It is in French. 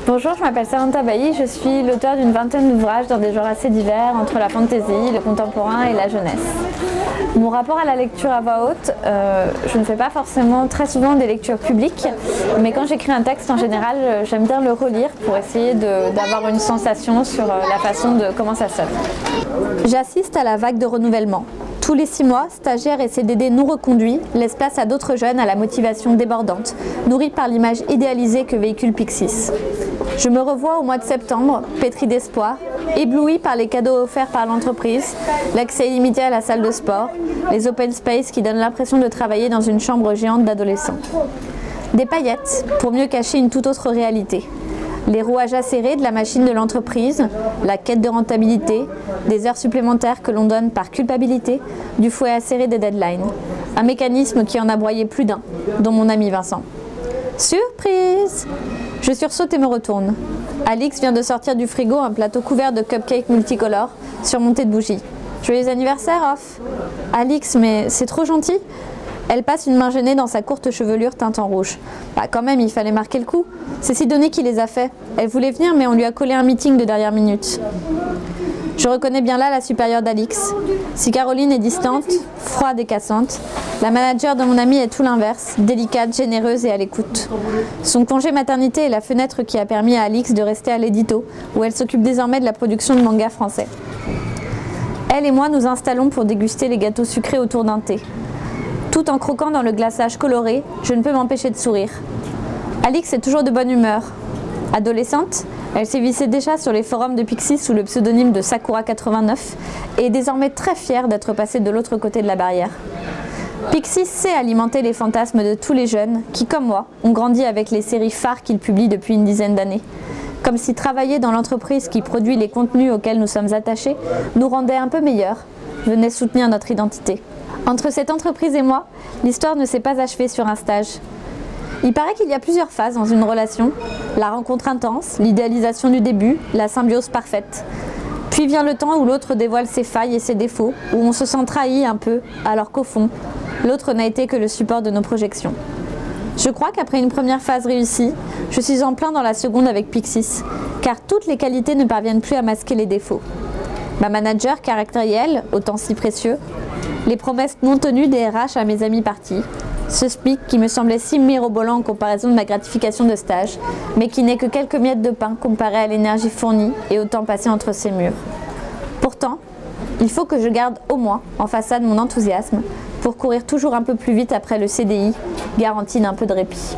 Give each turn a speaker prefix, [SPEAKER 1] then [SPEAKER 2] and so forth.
[SPEAKER 1] Bonjour, je m'appelle Samantha Bailly, je suis l'auteure d'une vingtaine d'ouvrages dans des genres assez divers entre la fantasy, le contemporain et la jeunesse. Mon rapport à la lecture à voix haute, je ne fais pas forcément très souvent des lectures publiques, mais quand j'écris un texte en général, j'aime bien le relire pour essayer d'avoir une sensation sur la façon de comment ça sonne. J'assiste à la vague de renouvellement. Tous les 6 mois, stagiaires et CDD non reconduits laissent place à d'autres jeunes à la motivation débordante, nourris par l'image idéalisée que véhicule Pixis. Je me revois au mois de septembre, pétri d'espoir, ébloui par les cadeaux offerts par l'entreprise, l'accès illimité à la salle de sport, les open space qui donnent l'impression de travailler dans une chambre géante d'adolescents. Des paillettes pour mieux cacher une toute autre réalité. Les rouages acérés de la machine de l'entreprise, la quête de rentabilité, des heures supplémentaires que l'on donne par culpabilité, du fouet acéré des deadlines. Un mécanisme qui en a broyé plus d'un, dont mon ami Vincent. Surprise! Je sursaute et me retourne. Alix vient de sortir du frigo un plateau couvert de cupcakes multicolores, surmonté de bougies. Joyeux anniversaire, Off! Alix, mais c'est trop gentil! Elle passe une main gênée dans sa courte chevelure teinte en rouge. Bah quand même, il fallait marquer le coup. C'est Sidonie qui les a fait. Elle voulait venir, mais on lui a collé un meeting de dernière minute. Je reconnais bien là la supérieure d'Alix. Si Caroline est distante, froide et cassante, la manager de mon amie est tout l'inverse, délicate, généreuse et à l'écoute. Son congé maternité est la fenêtre qui a permis à Alix de rester à l'édito, où elle s'occupe désormais de la production de mangas français. Elle et moi nous installons pour déguster les gâteaux sucrés autour d'un thé. Tout en croquant dans le glaçage coloré, je ne peux m'empêcher de sourire. Alix est toujours de bonne humeur. Adolescente, elle sévissait déjà sur les forums de Pixis sous le pseudonyme de Sakura89 et est désormais très fière d'être passée de l'autre côté de la barrière. Pixis sait alimenter les fantasmes de tous les jeunes qui, comme moi, ont grandi avec les séries phares qu'il publie depuis une dizaine d'années. Comme si travailler dans l'entreprise qui produit les contenus auxquels nous sommes attachés nous rendait un peu meilleurs, venait soutenir notre identité. Entre cette entreprise et moi, l'histoire ne s'est pas achevée sur un stage. Il paraît qu'il y a plusieurs phases dans une relation. La rencontre intense, l'idéalisation du début, la symbiose parfaite. Puis vient le temps où l'autre dévoile ses failles et ses défauts, où on se sent trahi un peu, alors qu'au fond, l'autre n'a été que le support de nos projections. Je crois qu'après une première phase réussie, je suis en plein dans la seconde avec Pixis, car toutes les qualités ne parviennent plus à masquer les défauts. Ma manager caractérielle, autant si précieux, les promesses non tenues des RH à mes amis partis, ce SMIC qui me semblait si mirobolant en comparaison de ma gratification de stage, mais qui n'est que quelques miettes de pain comparé à l'énergie fournie et au temps passé entre ces murs. Pourtant, il faut que je garde au moins en façade mon enthousiasme pour courir toujours un peu plus vite après le CDI, garantie d'un peu de répit.